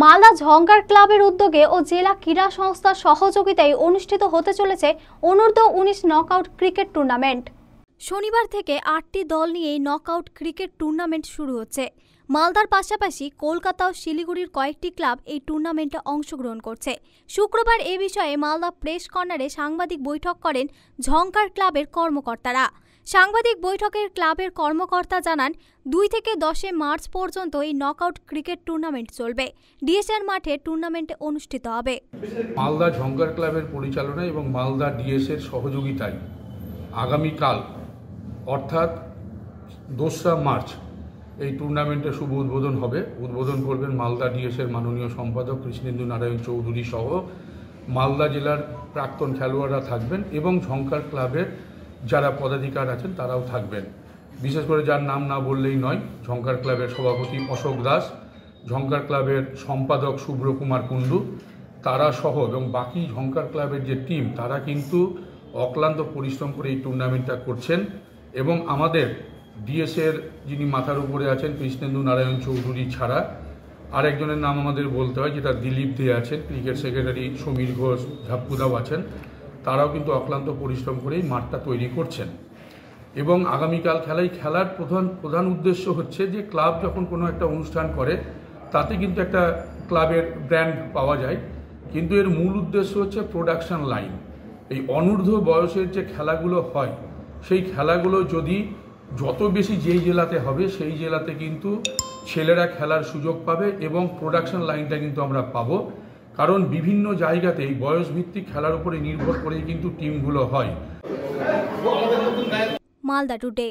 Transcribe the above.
মালদা ঝঙ্কার ক্লাবের উদ্যোগে ও জেলা ক্রীড়া সংস্থার সহযোগিতায় অনুষ্ঠিত হতে চলেছে অনূর্ধ্ব-19 নকআউট ক্রিকেট টুর্নামেন্ট। শনিবার থেকে 8টি দল নিয়ে নকআউট ক্রিকেট টুর্নামেন্ট শুরু হচ্ছে। মালদার পাশাপাশি কলকাতা ও শিলিগুড়ির কয়েকটি ক্লাব এই টুর্নামেন্টে অংশগ্রহণ করছে। শুক্রবার এ বিষয়ে মালদা প্রেস কর্নারে সাংবাদিক বৈঠক করেন ঝঙ্কার ক্লাবের কর্মকর্তারা। সাংবাদিক বৈঠকের ক্লাবের কর্মকর্তা জানান, 2 থেকে 10 মার্চ পর্যন্ত এই নকআউট ক্রিকেট টুর্নামেন্ট চলবে। ডিএসএর মাঠে টুর্নামেন্টে অনুষ্ঠিত হবে। মালদা ঝঙ্কার ক্লাবের পরিচালনায় এবং মালদা ডিএসএর সহযোগিতায় আগামীকাল অর্থাৎ 2রা মার্চ এই টুর্নামেন্টের শুভ উদ্বোধন হবে। উদ্বোধন করবেন মালদা ডিএসএর মাননীয় সম্পাদক কৃষ্ণেন্দু নারায়ণ চৌধুরী সহ মালদা জেলার প্রাক্তন খেলোয়াড়রা থাকবেন এবং ঝঙ্কার ক্লাবের যারা পদাধিকার আছেন তারাও থাকবেন। বিশেষ করে যার নাম না বললেই নয়, ঝঙ্কার ক্লাবের সভাপতি অশোক দাস, ঝঙ্কার ক্লাবের সম্পাদক শুভ্র কুমার কুণ্ডু, তারা সহ এবং বাকি ঝঙ্কার ক্লাবের যে টিম তারা কিন্তু অক্লান্ত পরিশ্রম করে এই টুর্নামেন্টটা করছেন। এবং আমাদের ডিএসএর যিনি মাথার উপরে আছেন কৃষ্ণেন্দু নারায়ণ চৌধুরী ছাড়া আরেকজনের নাম আমাদের বলতে হয়, যেটা দিলীপ দে আছেন, ক্রিকেট সেক্রেটারি সমীর ঘোষ ঝাপ্পুদাও আছেন, তারাও কিন্তু অক্লান্ত পরিশ্রম করেই মাঠটা তৈরি করছেন। এবং আগামীকাল খেলার প্রধান উদ্দেশ্য হচ্ছে যে ক্লাব যখন কোনো একটা অনুষ্ঠান করে তাতে কিন্তু একটা ক্লাবের ব্র্যান্ড পাওয়া যায়, কিন্তু এর মূল উদ্দেশ্য হচ্ছে প্রোডাকশন লাইন। এই অনূর্ধ্ব বয়সের যে খেলাগুলো হয় সেই খেলাগুলো যদি যত বেশি যেই জেলাতে হবে সেই জেলাতে কিন্তু ছেলেরা খেলার সুযোগ পাবে এবং প্রোডাকশন লাইনটা কিন্তু আমরা পাবো। কারণ বিভিন্ন জায়গাতে এই বয়সভিত্তিক খেলার উপরে নির্ভর করেই কিন্তু টিমগুলো হয়। মালদা টুডে।